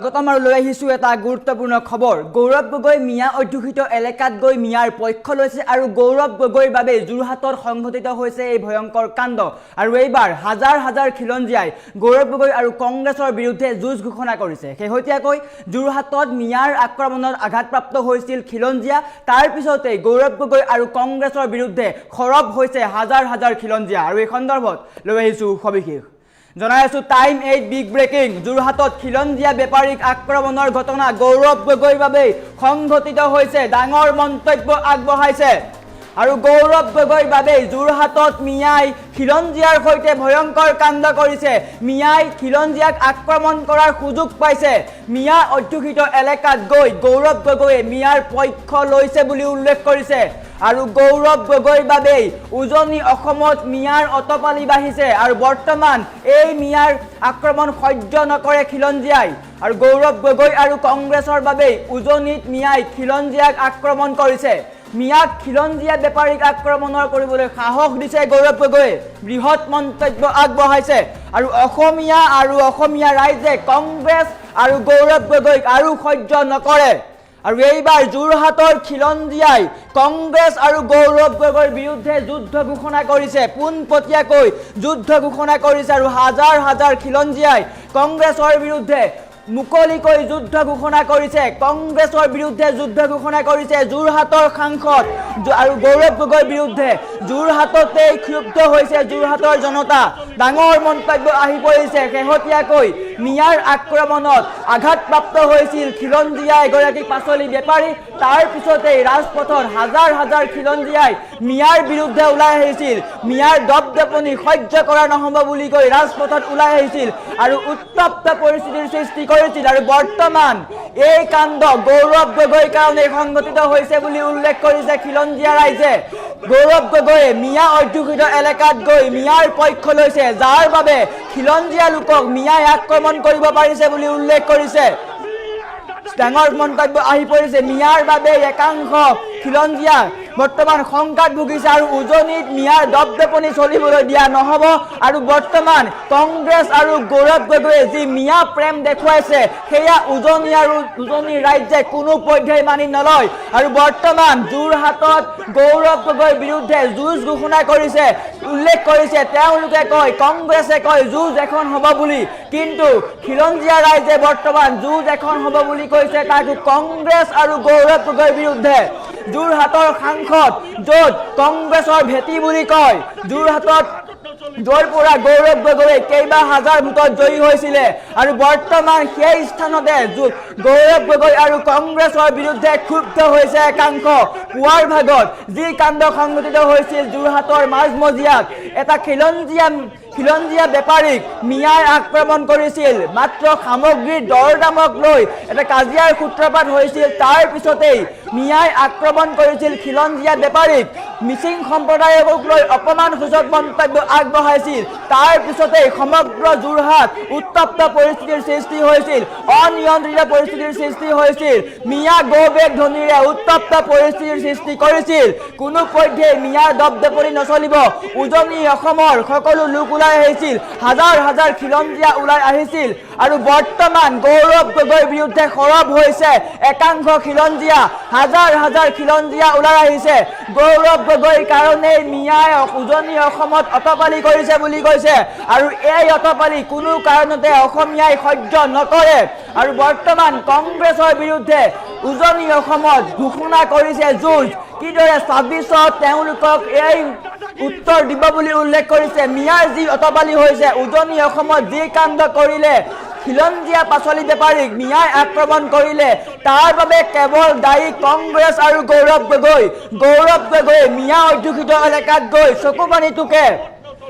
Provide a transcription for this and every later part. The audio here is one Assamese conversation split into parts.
গতমাৰ লৈ আহিছো এটা গুৰুত্বপূৰ্ণ খবৰ গৌৰৱ গগৈ মিয়া অধ্যুষিত এলেকাত গৈ মিয়াৰ পক্ষ লৈছে আৰু গৌৰৱ গগৈৰ বাবে যোৰহাটত সংঘটিত হৈছে এই ভয়ংকৰ কাণ্ড আৰু এইবাৰ হাজাৰ হাজাৰ খিলঞ্জিয়াই গৌৰৱ গগৈ আৰু কংগ্ৰেছৰ বিৰুদ্ধে যুঁজ ঘোষণা কৰিছে শেহতীয়াকৈ যোৰহাটত মিয়াৰ আক্ৰমণত আঘাতপ্ৰাপ্ত হৈছিল খিলঞ্জিয়া তাৰ পিছতে গৌৰৱ গগৈ আৰু কংগ্ৰেছৰ বিৰুদ্ধে খৰব হৈছে হাজাৰ হাজাৰ খিলঞ্জিয়া আৰু এই সন্দৰ্ভত লৈ আহিছো সবিশেষ জনাই আছো টাইম 8 বিগ ব্ৰেকিং যোৰহাটত খিলঞ্জিয়া বেপাৰীক আক্ৰমণৰ ঘটনা গৌৰৱ গগৈৰ বাবে সংঘটিত হৈছে ডাঙৰ মন্তব্য আগবঢ়াইছে আৰু গৌৰৱ গগৈৰ বাবে যোৰহাটত মিয়াই খিলঞ্জিয়াৰ সৈতে ভয়ংকৰ কাণ্ড কৰিছে মিয়াই খিলঞ্জিয়াক আক্ৰমণ কৰাৰ সুযোগ পাইছে মিয়া অধ্যুষিত এলেকাত গৈ গৌৰৱ গগৈয়ে মিয়াৰ পক্ষ লৈছে বুলি উল্লেখ কৰিছে আৰু গৌৰৱ গগৈৰ বাবে উজনি অসমত মিয়াৰ অতপালি বাঢ়িছে আৰু বৰ্তমান এই মিয়াৰ আক্ৰমণ সহ্য নকৰে খিলঞ্জিয়াই আৰু গৌৰৱ গগৈ আৰু কংগ্ৰেছৰ বাবে উজনিত মিয়াই খিলঞ্জিয়াক আক্ৰমণ কৰিছে মিয়াক খিলঞ্জিয়া বেপাৰীক আক্ৰমণৰ কৰিবলৈ সাহস দিছে গৌৰৱ গগৈয়ে বৃহৎ মন্তব্য আগবঢ়াইছে আৰু অসমীয়া ৰাইজে কংগ্ৰেছ আৰু গৌৰৱ গগৈক আৰু সহ্য নকৰে আৰু এইবাৰ যোৰহাটৰ খিলঞ্জিয়াই কংগ্ৰেছ আৰু গৌৰৱ গগৈৰ বিৰুদ্ধে যুদ্ধ ঘোষণা কৰিছে পোনপটীয়াকৈ যুদ্ধ ঘোষণা কৰিছে আৰু হাজাৰ হাজাৰ খিলঞ্জিয়াই কংগ্ৰেছৰ বিৰুদ্ধে মুকলিকৈ যুদ্ধ ঘোষণা কৰিছে কংগ্ৰেছৰ বিৰুদ্ধে যুদ্ধ ঘোষণা কৰিছে যোৰহাটৰ সাংসদ আৰু গৌৰৱ গগৈৰ বিৰুদ্ধে যোৰহাটতে ক্ষুব্ধ হৈছে যোৰহাটৰ জনতা ডাঙৰ মন্তব্য আহি পৰিছে শেহতীয়াকৈ মিয়াৰ আক্ৰমণত আঘাতপ্ৰাপ্ত হৈছিল খিলঞ্জিয়া এগৰাকী পাচলি বেপাৰী তাৰ পিছতে ৰাজপথত হাজাৰ হাজাৰ খিলঞ্জিয়াই মিয়াৰ বিৰুদ্ধে ওলাই আহিছিল মিয়াৰ দপদপনি সহ্য কৰা নহ'ব বুলি কৈ ৰাজপথত ওলাই আহিছিল আৰু উত্তপ্ত পৰিস্থিতিৰ সৃষ্টি কৰিছিল আৰু বৰ্তমান এই কাণ্ড গৌৰৱ গগৈৰ কাৰণে সংঘটিত হৈছে বুলি উল্লেখ কৰিছে খিলঞ্জিয়া ৰাইজে গৌৰৱ গগৈয়ে মিয়া অধ্যুষিত এলেকাত গৈ মিয়াৰ পক্ষ লৈছে যাৰ বাবে খিলঞ্জিয়া লোকক মিয়াই আক্ৰমণ কৰিব পাৰিছে বুলি উল্লেখ কৰিছে ডাঙৰ মন্তব্য আহি পৰিছে মিয়াৰ বাবে একাংশ খিলঞ্জিয়া বৰ্তমান শংকাত ভুগিছে আৰু উজনিত মিয়াৰ দপদপনি চলিবলৈ দিয়া নহ'ব আৰু বৰ্তমান কংগ্ৰেছ আৰু গৌৰৱ গগৈয়ে যি মিয়া প্ৰেম দেখুৱাইছে সেয়া উজনি ৰাইজে কোনো পৰ্যায় মানি নলয় আৰু বৰ্তমান যোৰহাটত গৌৰৱ গগৈৰ বিৰুদ্ধে যুঁজ ঘোষণা কৰিছে উল্লেখ কৰিছে তেওঁলোকে কয় কংগ্ৰেছে কয় যুঁজ এখন হ'ব বুলি কিন্তু খিলঞ্জিয়া ৰাইজে বৰ্তমান যুঁজ এখন হ'ব বুলি কৈছে তাকো কংগ্ৰেছ আৰু গৌৰৱ গগৈৰ বিৰুদ্ধে যোৰহাটৰ সাংসদ য'ত কংগ্ৰেছৰ ভেটি বুলি কয় যোৰহাটত য'ৰ পৰা গৌৰৱ গগৈয়ে কেইবা হাজাৰ ভোটত জয়ী হৈছিলে আৰু বৰ্তমান সেই স্থানতে গৌৰৱ গগৈ আৰু কংগ্ৰেছৰ বিৰুদ্ধে ক্ষুব্ধ হৈছে একাংশ পুৱাৰ ভাগত যি কাণ্ড সংঘটিত হৈছিল যোৰহাটৰ মাজমজিয়াত এটা খিলঞ্জিয়া বেপাৰীক মিয়াই আক্ৰমণ কৰিছিল মাত্ৰ সামগ্ৰীৰ দৰ দামক লৈ এটা কাজিয়াৰ সূত্ৰপাত হৈছিল তাৰ পিছতেই মিয়াই আক্ৰমণ কৰিছিল খিলঞ্জিয়া বেপাৰীক মিচিং সম্প্ৰদায়ক লৈ অপমানসূচক মন্তব্য আগবঢ়াইছিল তাৰ পিছতেই সমগ্ৰ যোৰহাট উত্তপ্ত পৰিস্থিতিৰ সৃষ্টি হৈছিল অনিয়ন্ত্ৰিত পৰিস্থিতিৰ সৃষ্টি হৈছিল মিয়া গৌবেগ ধ্বনিৰে উত্তপ্ত পৰিস্থিতিৰ সৃষ্টি কৰিছিল কোনো পধ্যে মিয়াৰ দপদপনি নচলিব উজনি অসমৰ সকলো লোক ওলাই আহিছিল হাজাৰ হাজাৰ খিলঞ্জিয়া ওলাই আহিছিল আৰু বৰ্তমান গৌৰৱ গগৈৰ বিৰুদ্ধে খৰব হৈছে একাংশ খিলঞ্জিয়া হাজাৰ হাজাৰ খিলঞ্জিয়া ওলাই আহিছে গৌৰৱ গগৈৰ কাৰণে মিয়াই উজনি অসমত অতপালি কৰিছে বুলি কৈছে আৰু এই অতপালি কোনো কাৰণতে অসমীয়াই সহ্য নকৰে আৰু বৰ্তমান কংগ্ৰেছৰ বিৰুদ্ধে উজনি অসমত ঘোষণা কৰিছে যুঁজ কিদৰে ২৬ত তেওঁলোকক এই উত্তৰ দিব বুলি উল্লেখ কৰিছে মিয়াৰ যি অতপালি হৈছে উজনি অসমত যি কাণ্ড কৰিলে খিলঞ্জিয়া পাচলি বেপাৰীক মিয়াই আক্ৰমণ কৰিলে তাৰ বাবে কেৱল দায়ী কংগ্ৰেছ আৰু গৌৰৱ গগৈয়ে মিয়া অধ্যুষিত এলেকাত গৈ চকুপানী টুকে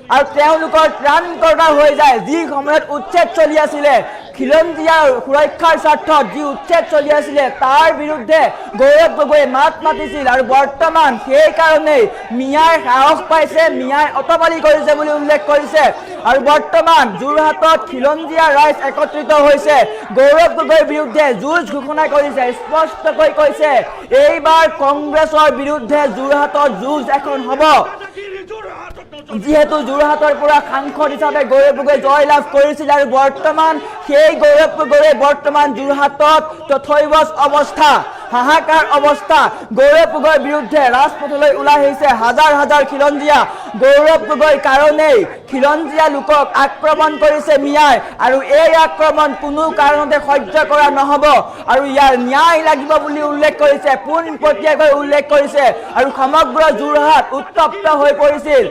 আৰু তেওঁলোকৰ ত্ৰাণকৰ্তা হৈ যায় যি সময়ত উচ্ছেদ চলি আছিলে খিলঞ্জিয়াৰ সুৰক্ষাৰ স্বাৰ্থত যি উচ্ছেদ চলি আছিলে তাৰ বিৰুদ্ধে গৌৰৱ গগৈয়ে মাত মাতিছিল আৰু বৰ্তমান সেই কাৰণেই মিয়াই সাহস পাইছে মিয়াই অতপালি কৰিছে বুলি উল্লেখ কৰিছে আৰু বৰ্তমান যোৰহাটত খিলঞ্জিয়া ৰাইজ একত্ৰিত হৈছে গৌৰৱ গগৈৰ বিৰুদ্ধে যুঁজ ঘোষণা কৰিছে স্পষ্টকৈ কৈছে এইবাৰ কংগ্ৰেছৰ বিৰুদ্ধে যোৰহাটত যুঁজ এখন হ'ব যিহেতু যোৰহাটৰ পৰা সাংসদ হিচাপে গৌৰৱ গগৈ জয়লাভ কৰিছিল আৰু বৰ্তমান সেই গৌৰৱ গগৈয়ে বৰ্তমান যোৰহাটত তথৈবচ অৱস্থা হাহাকাৰ অৱস্থা গৌৰৱ গগৈৰ বিৰুদ্ধে ৰাজপথলৈ ওলাই আহিছে হাজাৰ হাজাৰ খিলঞ্জীয়া গৌৰৱ গগৈৰ কাৰণেই খিলঞ্জীয়া লোকক আক্ৰমণ কৰিছে মিয়াই আৰু এই আক্ৰমণ কোনো কাৰণতে সহ্য কৰা নহ'ব আৰু ইয়াৰ ন্যায় লাগিব বুলি উল্লেখ কৰিছে পোনপটীয়াকৈ উল্লেখ কৰিছে আৰু সমগ্ৰ যোৰহাট উত্তপ্ত হৈ পৰিছিল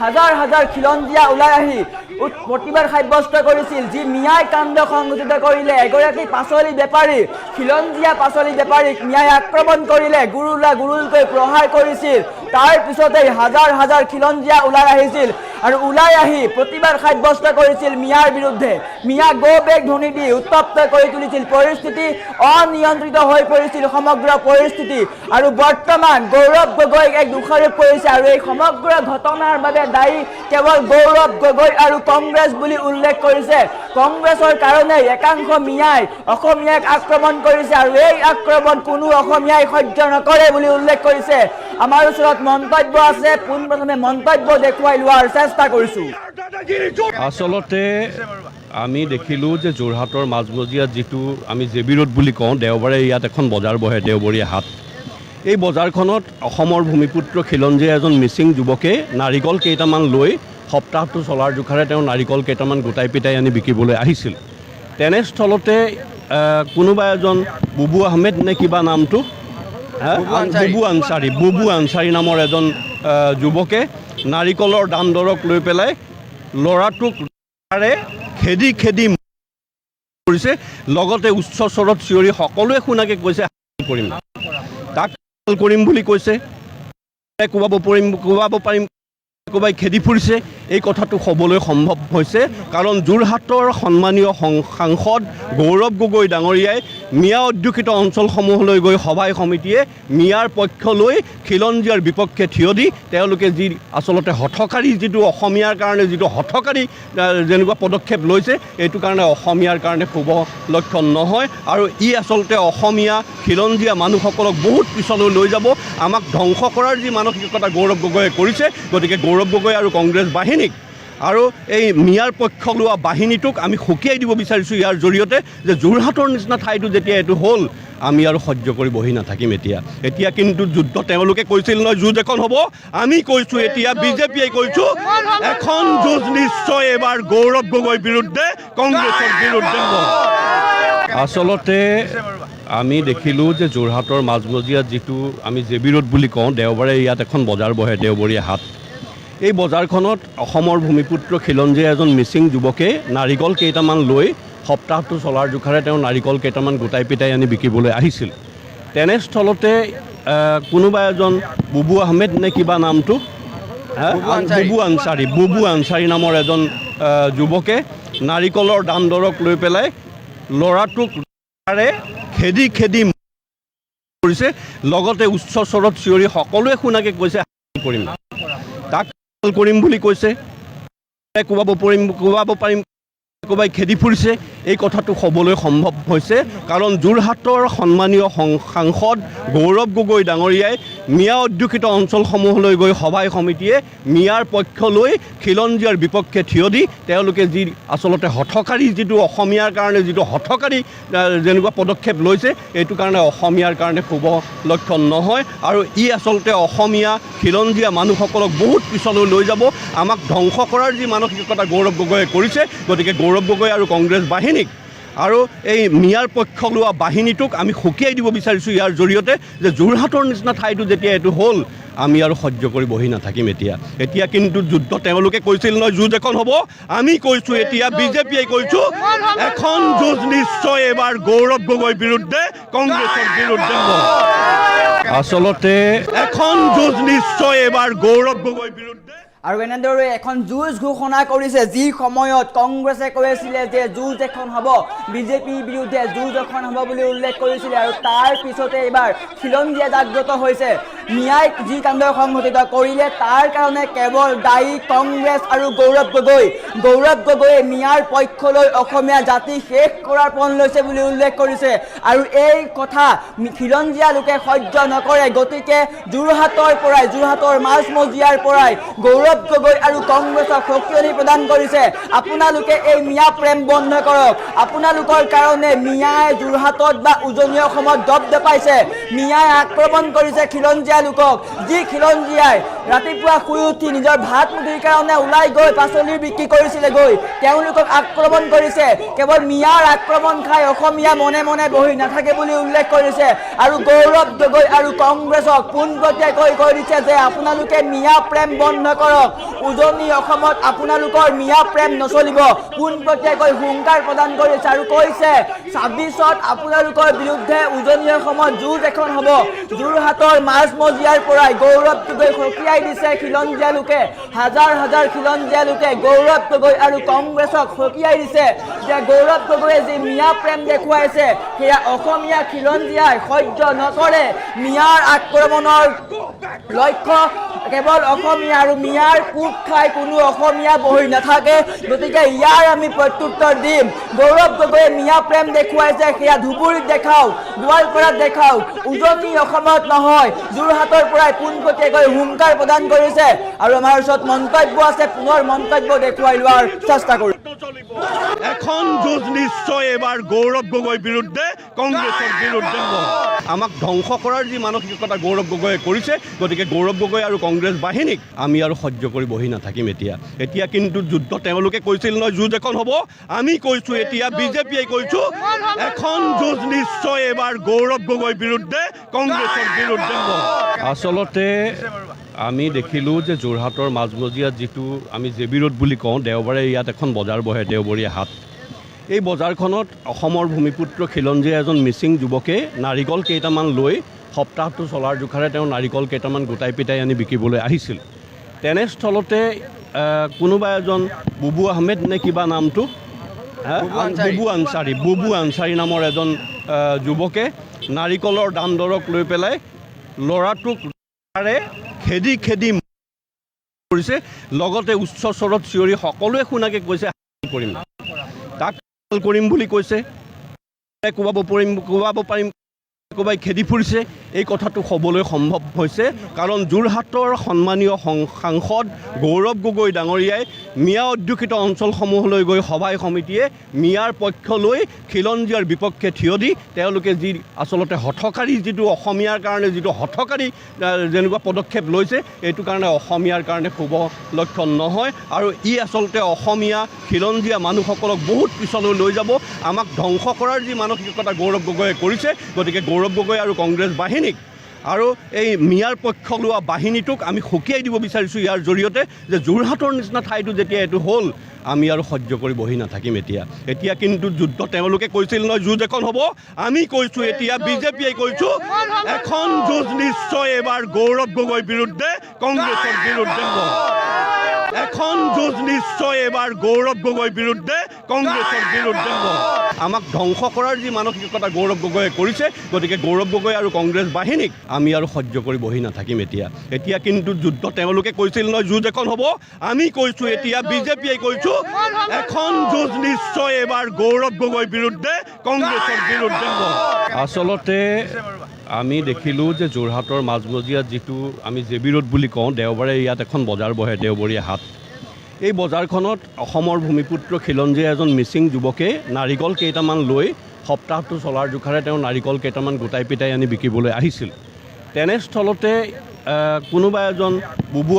হাজাৰ হাজাৰ খিলঞ্জীয়া ওলাই আহি প্ৰতিবাদ সাব্যস্ত কৰিছিল যি মিয়াই কাণ্ড সংঘটিত কৰিলে এগৰাকী পাচলি বেপাৰী খিলঞ্জীয়া পাচলি বেপাৰীক মিয়াই আক্ৰমণ কৰিলে গুৰুলকৈ প্ৰহাৰ কৰিছিল তাৰ পিছতেই হাজাৰ হাজাৰ খিলঞ্জীয়া ওলাই আহিছিল আৰু ওলাই আহি প্ৰতিবাদ সাব্যস্ত কৰিছিল মিয়াৰ বিৰুদ্ধে মিয়া গো বেক ধ্বনি দি উত্তপ্ত কৰি তুলিছিল পৰিস্থিতি অনিয়ন্ত্ৰিত হৈ পৰিছিল সমগ্ৰ পৰিস্থিতি আৰু বৰ্তমান গৌৰৱ গগৈক এক দোষাৰোপ কৰিছে আৰু এই সমগ্ৰ ঘটনাৰ বাবে দায়ী কেৱল গৌৰৱ গগৈ আৰু কংগ্ৰেছ বুলি উল্লেখ কৰিছে কংগ্ৰেছৰ কাৰণেই একাংশ মিয়াই অসমীয়াক আক্ৰমণ কৰিছে আৰু এই আক্ৰমণ কোনো অসমীয়াই সহ্য নকৰে বুলি উল্লেখ কৰিছে আমাৰ ওচৰত মন্তব্য আছে পোনপ্ৰথমে মন্তব্য দেখুৱাই লোৱাৰ চেষ্টা কৰিছোঁ আচলতে আমি দেখিলোঁ যে যোৰহাটৰ মাজমজিয়াত যিটো আমি জেবি ৰোড বুলি কওঁ দেওবাৰে ইয়াত এখন বজাৰ বহে দেওবৰীয়া হাট এই বজাৰখনত অসমৰ ভূমিপুত্ৰ খিলঞ্জীয়া এজন মিচিং যুৱকে নাৰিকল কেইটামান লৈ সপ্তাহটো চলাৰ জোখাৰে তেওঁ নাৰিকল কেইটামান গোটাই পিটাই আনি বিকিবলৈ আহিছিল তেনেস্থলতে কোনোবা এজন বুবু আহমেদ নে কিবা নামটো বুবু আনচাৰী নামৰ এজন যুৱকে নাৰিকলৰ দাম দৰক লৈ পেলাই ল'ৰাটোক খেদি খেদি কৰিছে লগতে উচ্চ স্বৰত চিঞৰি সকলোৱে শুনাকে কৈছে কৰিম তাক কৰিম বুলি কৈছে কোবাব পাৰিম কোবাই খেদি ফুৰিছে এই কথাটো হ'বলৈ সম্ভৱ হৈছে কাৰণ যোৰহাটৰ সন্মানীয় সাংসদ গৌৰৱ গগৈ ডাঙৰীয়াই মিয়া অধ্যুষিত অঞ্চলসমূহলৈ গৈ সভাই সমিতিয়ে মিয়াৰ পক্ষ লৈ খিলঞ্জীয়াৰ বিপক্ষে থিয় দি তেওঁলোকে যি আচলতে হঠকাৰী যিটো অসমীয়াৰ কাৰণে যিটো হঠকাৰী যেনেকুৱা পদক্ষেপ লৈছে এইটো কাৰণে অসমীয়াৰ কাৰণে শুভ লক্ষণ নহয় আৰু ই আচলতে অসমীয়া খিলঞ্জীয়া মানুহসকলক বহুত পিছলৈ লৈ যাব আমাক ধ্বংস কৰাৰ যি মানসিকতা গৌৰৱ গগৈয়ে কৰিছে গতিকে গৌৰৱ গগৈ আৰু কংগ্ৰেছ বাহিনীক আৰু এই মিয়াৰ পক্ষ লোৱা বাহিনীটোক আমি সকীয়াই দিব বিচাৰিছোঁ ইয়াৰ জৰিয়তে যে যোৰহাটৰ নিচিনা ঠাইটো যেতিয়া এইটো হ'ল আমি আৰু সহ্য কৰি বহি নাথাকিম এতিয়া কিন্তু যুদ্ধ তেওঁলোকে কৈছিল নহয় যুঁজ এখন হ'ব আমি কৈছোঁ এতিয়া বিজেপিয়ে কৈছোঁ এখন যুঁজ নিশ্চয় এবাৰ গৌৰৱ গগৈৰ বিৰুদ্ধে কংগ্ৰেছৰ বিৰুদ্ধে হ'ব আচলতে আমি দেখিলোঁ যে যোৰহাটৰ মাজমজিয়াত যিটো আমি জেবি ৰোড বুলি কওঁ দেওবাৰে ইয়াত এখন বজাৰ বহে দেওবৰীয়া হাট এই বজাৰখনত অসমৰ ভূমিপুত্ৰ খিলঞ্জীয়া এজন মিচিং যুৱকে নাৰিকল কেইটামান লৈ সপ্তাহটো চলাৰ জোখাৰে তেওঁ নাৰিকল কেইটামান গোটাই পিটাই আনি বিকিবলৈ আহিছিল তেনেস্থলতে কোনোবা এজন বুবু আহমেদ নে কিবা নামটো বুবু আনচাৰী নামৰ এজন যুৱকে নাৰিকলৰ দাম দৰক লৈ পেলাই ল'ৰাটোক খেদি খেদি কৰিছে লগতে উচ্চ স্বৰত চিঞৰি সকলোৱে শুনাকে কৈছে কৰিম তাক কৰিম বুলি কৈছে কোবাব পাৰিম কোবাই খেদি ফুৰিছে এই কথাটো হ'বলৈ সম্ভৱ হৈছে কাৰণ যোৰহাটৰ সন্মানীয় সাংসদ গৌৰৱ গগৈ ডাঙৰীয়াই মিয়া অধ্যুষিত অঞ্চলসমূহলৈ গৈ সভাই সমিতিয়ে মিয়াৰ পক্ষ লৈ খিলঞ্জীয়াৰ বিপক্ষে থিয় দি তেওঁলোকে যি আচলতে হঠকাৰী যিটো অসমীয়াৰ কাৰণে যিটো হঠকাৰী যেনেকুৱা পদক্ষেপ লৈছে এইটো কাৰণে অসমীয়াৰ কাৰণে শুভ লক্ষণ নহয় আৰু ই আচলতে অসমীয়া খিলঞ্জীয়া মানুহসকলক বহুত পিছলৈ লৈ যাব আমাক ধ্বংস কৰাৰ যি মানসিকতা গৌৰৱ গগৈয়ে কৰিছে গতিকে গৌৰৱ গগৈ আৰু কংগ্ৰেছ বাহিনীক আৰু এই মিয়াৰ পক্ষ লোৱা বাহিনীটোক আমি সকীয়াই দিব বিচাৰিছোঁ ইয়াৰ জৰিয়তে যে যোৰহাটৰ নিচিনা ঠাইটো যেতিয়া এইটো হ'ল আমি আৰু সহ্য কৰি বহি নাথাকিম এতিয়া কিন্তু যুদ্ধ তেওঁলোকে কৈছিল নহয় যুঁজ এখন হ'ব আমি কৈছোঁ এতিয়া বিজেপিয়ে কৈছোঁ এখন যুঁজ নিশ্চয় এবাৰ গৌৰৱ গগৈৰ বিৰুদ্ধে কংগ্ৰেছৰ বিৰুদ্ধে হ'ব আচলতে এখন যুঁজ নিশ্চয় এবাৰ গৌৰৱ গগৈৰ বিৰুদ্ধে আৰু এনেদৰে এখন যুঁজ ঘোষণা কৰিছে যি সময়ত কংগ্ৰেছে কৈছিলে যে যুঁজ এখন হ'ব বিজেপিৰ বিৰুদ্ধে যুঁজ এখন হ'ব বুলি উল্লেখ কৰিছিলে আৰু তাৰ পিছতে এইবাৰ খিলঞ্জীয়া জাগ্ৰত হৈছে মিয়াই যি কাণ্ড সংঘটিত কৰিলে তাৰ কাৰণে কেৱল দায়ী কংগ্ৰেছ আৰু গৌৰৱ গগৈ। গৌৰৱ গগৈয়ে মিয়াৰ পক্ষলৈ অসমীয়া জাতি শেষ কৰাৰ পণ লৈছে বুলি উল্লেখ কৰিছে আৰু এই কথা খিলঞ্জীয়া লোকে সহ্য নকৰে। গতিকে যোৰহাটৰ মাজমজিয়াৰ পৰাই গৌৰৱ গগৈ আৰু কংগ্ৰেছক সকিয়নি প্ৰদান কৰিছে। আপোনালোকে এই মিয়া প্ৰেম বন্ধ কৰক। আপোনালোকৰ কাৰণে মিয়াই যোৰহাটত বা উজনি অসমত দপদপাইছে। মিয়াই আক্ৰমণ কৰিছে খিলঞ্জীয়া লোকক। যি খিলঞ্জীয়াই ৰাতিপুৱা শুই উঠি নিজৰ ভাত মুঠিৰ কাৰণে ওলাই গৈ পাচলি বিক্ৰী কৰিছিলে তেওঁলোকক আক্ৰমণ কৰিছে। কেৱল মিয়াৰ আক্ৰমণ খাই অসমীয়া মনে মনে বহি নাথাকে বুলি উল্লেখ কৰিছে আৰু গৌৰৱ গগৈ আৰু কংগ্ৰেছক পোনপটীয়াকৈ কৈ দিছে যে আপোনালোকে মিয়া প্ৰেম বন্ধ কৰক। উজনি অসমত আপোনালোকৰ মিয়া প্ৰেম নচলিব। পোনপটীয়াকৈ হুংকাৰ প্ৰদান কৰিছে আৰু কৈছে ২৬ত আপোনালোকৰ বিৰুদ্ধে উজনি অসমত যুঁজ এখন হ'ব। যোৰহাটৰ মাজমজিয়াৰ পৰাই গৌৰৱ গগৈ সকীয়াই দিছে খিলঞ্জীয়া লোকে। হাজাৰ হাজাৰ খিলঞ্জীয়া লোকে গৌৰৱ গগৈ আৰু কংগ্ৰেছক সকীয়াই দিছে যে গৌৰৱ গগৈয়ে যি মিয়া প্ৰেম দেখুৱাইছে সেয়া অসমীয়া খিলঞ্জীয়াই সহ্য নকৰে। মিয়াৰ আক্ৰমণৰ লক্ষ্য কেৱল অসমীয়া আৰু মিয়াৰ কোব খাই কোনো অসমীয়া বহি নাথাকে। গতিকে ইয়াৰ আমি প্ৰত্যুত্তৰ দিম। গৌৰৱ গগৈয়ে মিয়া প্ৰেম দেখুৱাইছে সেয়া ধুবুৰীত দেখাওক, গোৱালপাৰাত দেখাওক, উজনি অসমত নহয়। যোৰহাটৰ পৰাই পোনপটীয়াকৈ হুংকাৰ প্ৰদান কৰিছে আৰু আমাৰ ওচৰত মন্তব্য আছে, পুনৰ মন্তব্য দেখুৱাই লোৱাৰ চেষ্টা কৰিম। এখন যুঁজ নিশ্চয় এবাৰ গৌৰৱ গগৈৰ বিৰুদ্ধে কংগ্ৰেছৰ বিৰুদ্ধে হ'ব। আমাক ধ্বংস কৰাৰ যি মানসিকতা গৌৰৱ গগৈয়ে কৰিছে, গতিকে গৌৰৱ গগৈ আৰু কংগ্ৰেছ বাহিনীক আমি আৰু সহ্য কৰি বহি নাথাকিম। এতিয়া কিন্তু যুদ্ধ তেওঁলোকে কৈছিল নহয় যুঁজ এখন হ'ব। আমি কৈছোঁ এতিয়া বিজেপিয়ে কৈছোঁ এখন যুঁজ নিশ্চয় এবাৰ গৌৰৱ গগৈৰ বিৰুদ্ধে কংগ্ৰেছৰ বিৰুদ্ধে হ'ব। আচলতে আমি দেখিলোঁ যে যোৰহাটৰ মাজমজিয়াত যিটো আমি জেবি ৰোড বুলি কওঁ, দেওবাৰে ইয়াত এখন বজাৰ বহে, দেওবৰীয়া হাট। এই বজাৰখনত অসমৰ ভূমিপুত্ৰ খিলঞ্জীয়া এজন মিচিং যুৱকে নাৰিকল কেইটামান লৈ সপ্তাহটো চলাৰ জোখাৰে তেওঁ নাৰিকল কেইটামান গোটাই পিটাই আনি বিকিবলৈ আহিছিল। তেনেস্থলতে কোনোবা এজন বুবু আহমেদ নে কিবা নামটো, বুবু আনচাৰী নামৰ এজন যুৱকে নাৰিকলৰ দাম দৰক লৈ পেলাই ল'ৰাটোক খেদি কৰিছে। লগতে উচ্চ স্বৰত চিঞৰি সকলোৱে শুনাকে কৈছে কৰিম, তাক কৰিম বুলি কৈছে, কোবাব পাৰিম কোবাই খেদি ফুৰিছে। এই কথাটো হ'বলৈ সম্ভৱ হৈছে কাৰণ যোৰহাটৰ সন্মানীয় সাংসদ গৌৰৱ গগৈ ডাঙৰীয়াই মিয়া অধ্যুষিত অঞ্চলসমূহলৈ গৈ সভাই সমিতিয়ে মিয়াৰ পক্ষ লৈ খিলঞ্জীয়াৰ বিপক্ষে থিয় দি তেওঁলোকে যি আচলতে হঠকাৰী যিটো অসমীয়াৰ কাৰণে যিটো হঠকাৰী যেনেকুৱা পদক্ষেপ লৈছে, এইটো কাৰণে অসমীয়াৰ কাৰণে শুভ লক্ষণ নহয় আৰু ই আচলতে অসমীয়া খিলঞ্জীয়া মানুহসকলক বহুত পিছলৈ লৈ যাব। আমাক ধ্বংস কৰাৰ যি মানসিকতা গৌৰৱ গগৈয়ে কৰিছে, গতিকে গৌৰৱ গগৈ আৰু কংগ্ৰেছ বাহিনীক আৰু এই মিয়াৰ পক্ষ লোৱা বাহিনীটোক আমি সকীয়াই দিব বিচাৰিছোঁ ইয়াৰ জৰিয়তে যে যোৰহাটৰ নিচিনা ঠাইটো যেতিয়া এইটো হ'ল আমি আৰু সহ্য কৰি বহি নাথাকিম। এতিয়া কিন্তু যুদ্ধ তেওঁলোকে কৈছিল নহয় যুঁজ এখন হ'ব। আমি কৈছোঁ এতিয়া বিজেপিয়ে কৈছোঁ এখন যুঁজ নিশ্চয় এবাৰ গৌৰৱ গগৈৰ বিৰুদ্ধে কংগ্ৰেছৰ বিৰুদ্ধে হ'ব। এখন যুঁজ নিশ্চয় এবাৰ গৌৰৱ গগৈৰ বিৰুদ্ধে কংগ্ৰেছৰ বিৰুদ্ধে হ'ব। আমাক ধ্বংস কৰাৰ যি মানসিকতা গৌৰৱ গগৈয়ে কৰিছে, গতিকে গৌৰৱ গগৈ আৰু কংগ্ৰেছ বাহিনীক আমি আৰু সহ্য কৰি বহি নাথাকিম। এতিয়া কিন্তু যুদ্ধ তেওঁলোকে কৈছিল নহয় যুঁজ এখন হ'ব। আমি কৈছোঁ এতিয়া বিজেপিয়ে কৈছোঁ এখন যুঁজ নিশ্চয় এবাৰ গৌৰৱ গগৈৰ বিৰুদ্ধে কংগ্ৰেছৰ বিৰুদ্ধে হ'ব। আচলতে আমি দেখিলোঁ যে যোৰহাটৰ মাজমজিয়াত যিটো আমি জেবি ৰোড বুলি কওঁ, দেওবাৰে ইয়াত এখন বজাৰ বহে, দেওবৰীয়া হাট। এই বজাৰখনত অসমৰ ভূমিপুত্ৰ খিলঞ্জীয়া এজন মিচিং যুৱকে নাৰিকল কেইটামান লৈ সপ্তাহটো চলাৰ জোখাৰে তেওঁ নাৰিকল কেইটামান গোটাই পিটাই আনি বিকিবলৈ আহিছিল। তেনেস্থলতে কোনোবা এজন বুবু